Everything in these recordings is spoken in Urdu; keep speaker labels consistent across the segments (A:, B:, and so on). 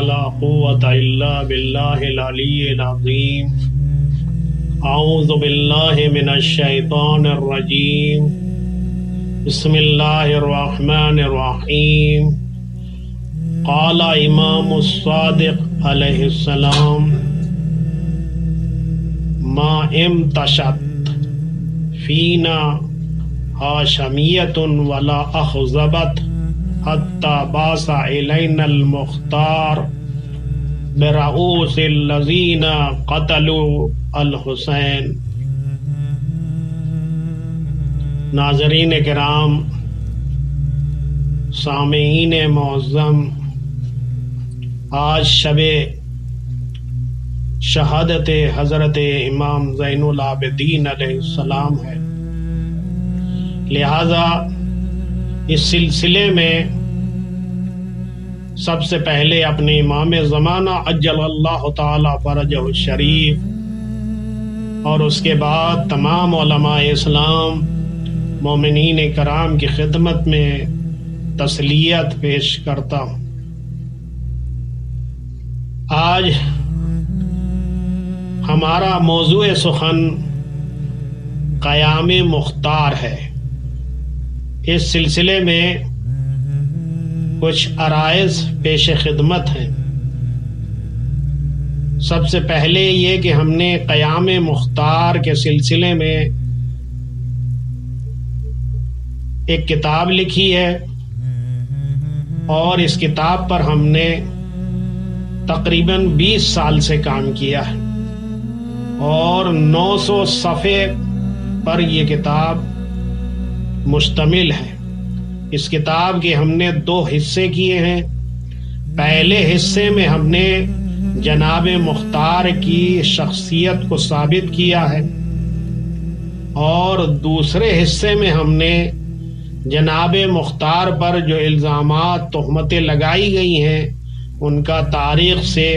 A: ولا قوة إلا بالله العلي العظيم أعوذ بالله من الشيطان الرجيم بسم الله الرحمن الرحيم قال امام الصادق علیہ السلام ما امتشت فینا ہاشمیۃ ولا اخذبت حتی باس الینا المختار برؤوس الذین قتلوا الحسین۔ ناظرین کرام، سامعین معظم، آج شب شہادت حضرت امام زین العابدین علیہ السلام ہے، لہذا اس سلسلے میں سب سے پہلے اپنے امام زمانہ عجل اللہ تعالی فرجہ الشریف اور اس کے بعد تمام علماء اسلام مومنین کرام کی خدمت میں تسلیت پیش کرتا ہوں۔ آج ہمارا موضوع سخن قیام مختار ہے۔ اس سلسلے میں کچھ عرائض پیش خدمت ہیں۔ سب سے پہلے یہ کہ ہم نے قیام مختار کے سلسلے میں ایک کتاب لکھی ہے اور اس کتاب پر ہم نے تقریباً 20 سال سے کام کیا ہے اور 900 صفحے پر یہ کتاب مشتمل ہے۔ اس کتاب کے ہم نے 2 حصے کیے ہیں۔ پہلے حصے میں ہم نے جناب مختار کی شخصیت کو ثابت کیا ہے اور دوسرے حصے میں ہم نے جناب مختار پر جو الزامات تہمتیں لگائی گئی ہیں ان کا تاریخ سے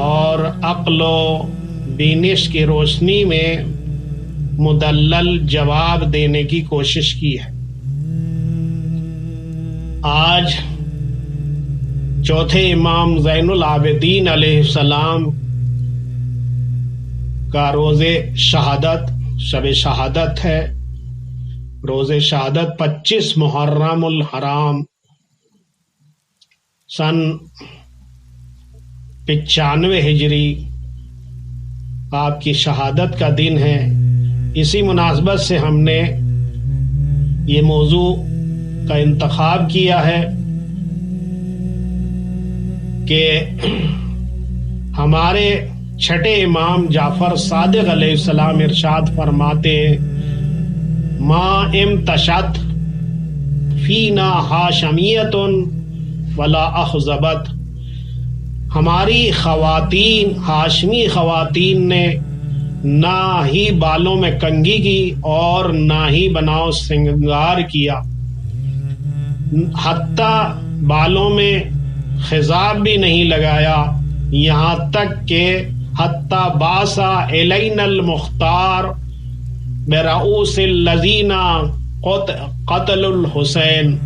A: اور عقل و بینش کی روشنی میں مدلل جواب دینے کی کوشش کی ہے۔ آج چوتھے امام زین العابدین علیہ السلام کا روز شہادت، شب شہادت ہے۔ روز شہادت 25 محرم الحرام سن 95 ہجری آپ کی شہادت کا دن ہے۔ اسی مناسبت سے ہم نے یہ موضوع کا انتخاب کیا ہے کہ ہمارے چھٹے امام جعفر صادق علیہ السلام ارشاد فرماتے ہیں ما امتشت فینا ہاشمیۃ ولا اخذبت، ہماری خواتین، ہاشمی خواتین نے نہ ہی بالوں میں کنگھی کی اور نہ ہی بناؤ سنگار کیا، حتیٰ بالوں میں خضاب بھی نہیں لگایا، یہاں تک کہ حتیٰ باسا الینا المختار برؤوس الذین قتلوا الحسین،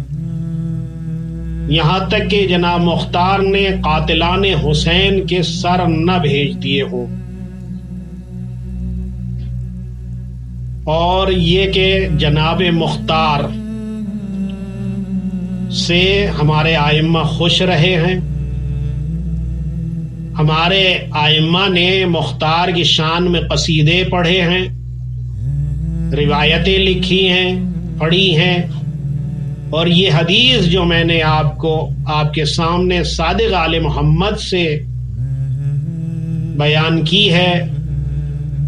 A: یہاں تک کہ جناب مختار نے قاتلان حسین کے سر نہ بھیج دیے ہوں۔ اور یہ کہ جناب مختار سے ہمارے ائمہ خوش رہے ہیں، ہمارے ائمہ نے مختار کی شان میں قصیدے پڑھے ہیں، روایتیں لکھی ہیں، پڑھی ہیں، اور یہ حدیث جو میں نے آپ کے سامنے صادق آل محمد سے بیان کی ہے،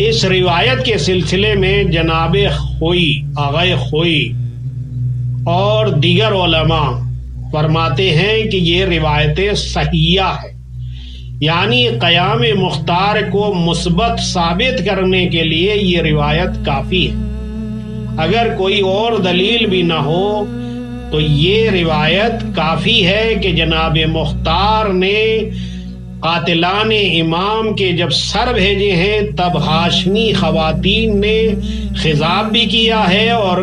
A: اس روایت کے سلسلے میں جناب خوئی، آغا خوئی اور دیگر علماء فرماتے ہیں کہ یہ روایتیں صحیحہ ہے، یعنی قیام مختار کو مثبت ثابت کرنے کے لیے یہ روایت کافی ہے۔ اگر کوئی اور دلیل بھی نہ ہو تو یہ روایت کافی ہے کہ جناب مختار نے قاتلان امام کے جب سر بھیجے ہیں تب ہاشمی خواتین نے خضاب بھی کیا ہے اور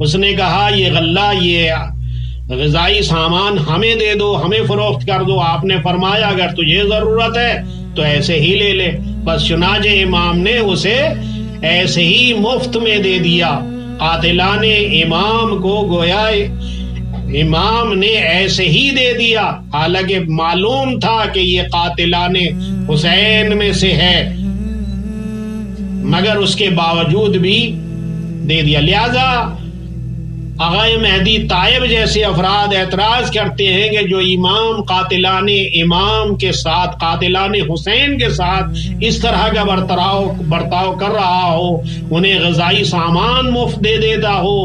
A: اس نے کہا یہ غلہ، یہ غذائی سامان ہمیں دے دو، ہمیں فروخت کر دو۔ آپ نے فرمایا اگر تجھے ضرورت ہے تو ایسے ہی لے لے۔ بس چنانچہ امام نے اسے ایسے ہی مفت میں دے دیا۔ قاتلان امام کو گویا امام نے ایسے ہی دے دیا، حالانکہ معلوم تھا کہ یہ قاتلان حسین میں سے ہے، مگر اس کے باوجود بھی دے دیا۔ لہذا آغائے مہدی طائب جیسے افراد اعتراض کرتے ہیں کہ جو امام قاتلان امام کے ساتھ، قاتلان حسین کے ساتھ اس طرح کا برتاؤ کر رہا ہو، انہیں غذائی سامان مفت دے دیتا ہو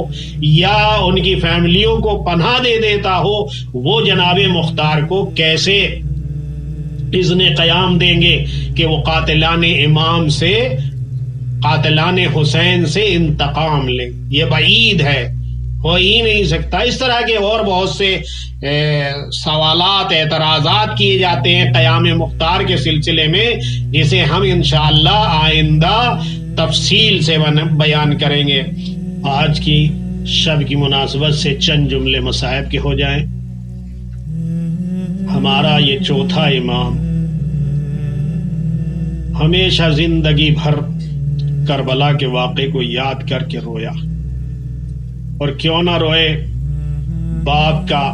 A: یا ان کی فیملیوں کو پناہ دے دیتا ہو، وہ جناب مختار کو کیسے اذن قیام دیں گے کہ وہ قاتلان امام سے، قاتلان حسین سے انتقام لیں؟ یہ بعید ہے، ہو ہی نہیں سکتا۔ اس طرح کے اور بہت سے سوالات، اعتراضات کیے جاتے ہیں قیام مختار کے سلسلے میں، جسے ہم انشاءاللہ آئندہ تفصیل سے بیان کریں گے۔ آج کی شب کی مناسبت سے چند جملے مصائب کے ہو جائیں۔ ہمارا یہ چوتھا امام ہمیشہ زندگی بھر کربلا کے واقعے کو یاد کر کے رویا، اور کیوں نہ روئے؟ باپ کا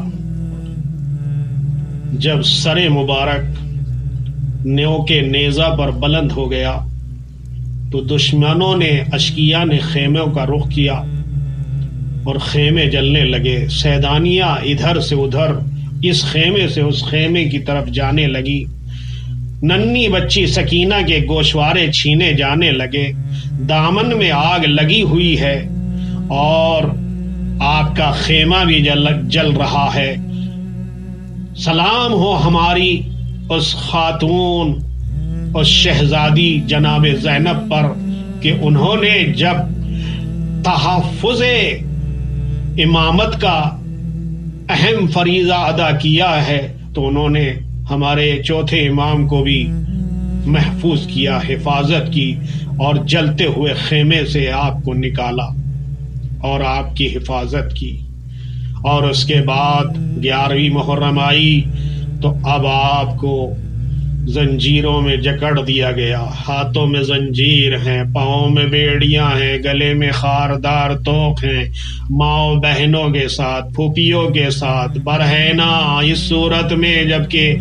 A: جب سر مبارک نیو کے نیزہ پر بلند ہو گیا تو دشمنوں نے، اشقیاء نے خیموں کا رخ کیا اور خیمے جلنے لگے۔ سیدانیہ ادھر سے ادھر، اس خیمے سے اس خیمے کی طرف جانے لگی۔ ننھی بچی سکینہ کے گوشوارے چھینے جانے لگے۔ دامن میں آگ لگی ہوئی ہے اور آپ کا خیمہ بھی جل رہا ہے۔ سلام ہو ہماری اس خاتون، اس شہزادی جناب زینب پر کہ انہوں نے جب تحفظ امامت کا اہم فریضہ ادا کیا ہے تو انہوں نے ہمارے چوتھے امام کو بھی محفوظ کیا، حفاظت کی، اور جلتے ہوئے خیمے سے آپ کو نکالا اور آپ کی حفاظت کی۔ اور اس کے بعد 11ویں محرم آئی تو اب آپ کو زنجیروں میں جکڑ دیا گیا۔ ہاتھوں میں زنجیر ہیں، پاؤں میں بیڑیاں ہیں، گلے میں خاردار توق ہیں، ماؤں بہنوں کے ساتھ، پھوپھیوں کے ساتھ، برہنہ اس صورت میں، جبکہ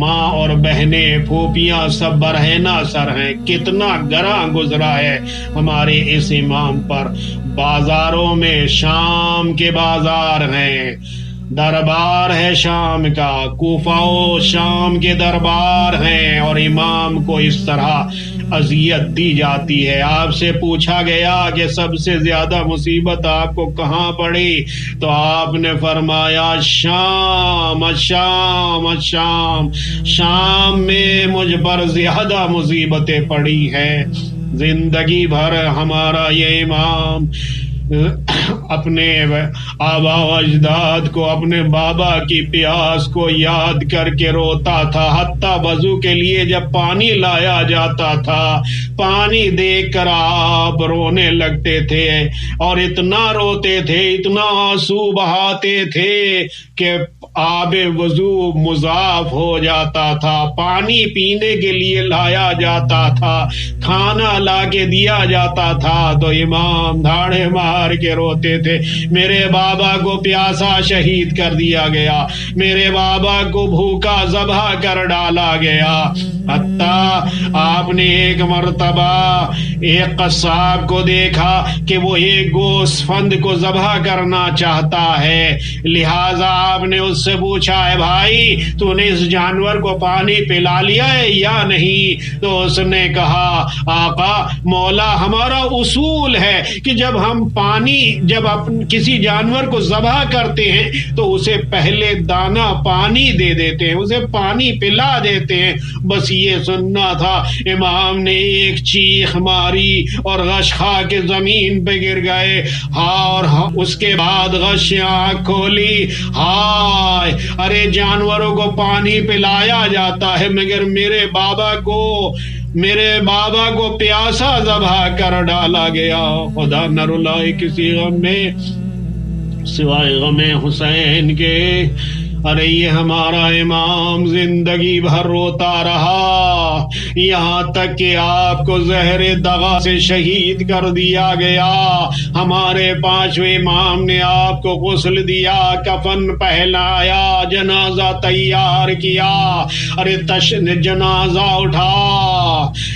A: ماں اور بہنیں، پھوپھیاں سب برہنہ سر ہیں۔ کتنا گراں گزرا ہے ہمارے اس امام پر۔ بازاروں میں شام کے بازار ہیں، دربار ہے شام کا، کوفہ و شام کے دربار ہیں، اور امام کو اس طرح اذیت دی جاتی ہے۔ آپ سے پوچھا گیا کہ سب سے زیادہ مصیبت آپ کو کہاں پڑی، تو آپ نے فرمایا شام، شام، شام، شام میں مجھ پر زیادہ مصیبتیں پڑی ہیں۔ زندگی بھر ہمارا یہ امام اپنے آبا و اجداد کو، اپنے بابا کی پیاس کو یاد کر کے روتا تھا۔ حتیٰ وضو کے لیے جب پانی لایا جاتا تھا، پانی دیکھ کر آپ رونے لگتے تھے، اور اتنا روتے تھے، اتنا آنسو بہاتے تھے کہ آب وضو مضاف ہو جاتا تھا۔ پانی پینے کے لیے لایا جاتا تھا، کھانا لا کے دیا جاتا تھا تو امام دھاڑے مار کے روتے تھے، میرے بابا کو پیاسا شہید کر دیا گیا، میرے بابا کو بھوکا ذبح کر ڈالا گیا۔ حتیٰ آپ نے ایک مرتبہ ایک قصاب کو دیکھا کہ وہ ایک گوسفند کو ذبح کرنا چاہتا ہے، لہٰذا آپ نے اس سے پوچھا ہے بھائی تو نے اس جانور کو پانی پلا لیا ہے یا نہیں؟ تو اس نے کہا آقا مولا ہمارا اصول ہے کہ جب ہم کسی جانور کو ذبح کرتے ہیں تو اسے پہلے دانہ پانی دے دیتے ہیں، اسے پانی پلا دیتے ہیں، بس یہ سننا تھا۔ امام نے ایک چیخ ماری اور غش کھا کے زمین پہ گر گئے، اور اس کے بعد غش آنکھ کھولی، ہائے ارے جانوروں کو پانی پلایا جاتا ہے مگر میرے بابا کو پیاسا ذبح کر ڈالا گیا۔ خدا نہ رلائے کسی غم میں سوائے غم حسین کے۔ ارے یہ ہمارا امام زندگی بھر روتا رہا، یہاں تک کہ آپ کو زہر دغا سے شہید کر دیا گیا۔ ہمارے پانچویں امام نے آپ کو غسل دیا، کفن پہنایا، جنازہ تیار کیا۔ ارے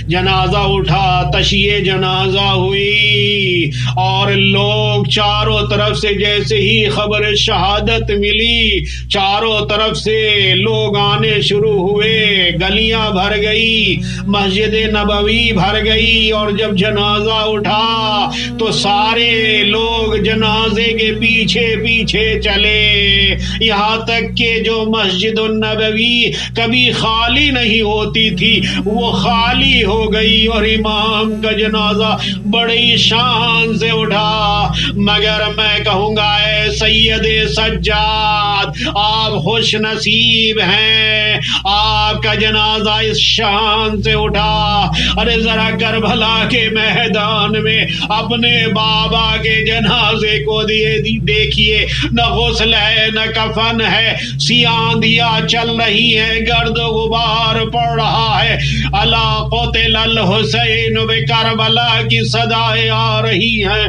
A: جنازہ اٹھا، تشیع جنازہ ہوئی، اور لوگ چاروں طرف سے جیسے ہی خبر شہادت ملی، چاروں طرف سے لوگ آنے شروع ہوئے، گلیاں بھر گئی، مسجد نبوی بھر گئی، اور جب جنازہ اٹھا تو سارے لوگ جنازے کے پیچھے پیچھے چلے، یہاں تک کہ جو مسجد النبوی کبھی خالی نہیں ہوتی تھی وہ خالی ہو گئی، اور امام کا جنازہ بڑی شان سے اٹھا۔ مگر میں کہوں گا اے سید سجاد، آپ خوش نصیب ہیں، آپ کا جنازہ اس شان سے اٹھا۔ ارے ذرا کربلا کے میدان میں اپنے بابا کے جنازے کو دیکھیے، نہ غسل ہے نہ کفن ہے، سیاندیاں چل رہی ہیں، گرد و غبار پڑ رہا ہے، الا قتل الحسین بکربلا کی صدائیں آ رہی ہیں،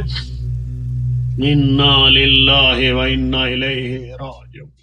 A: انا للہ و انا الیہ راجعون۔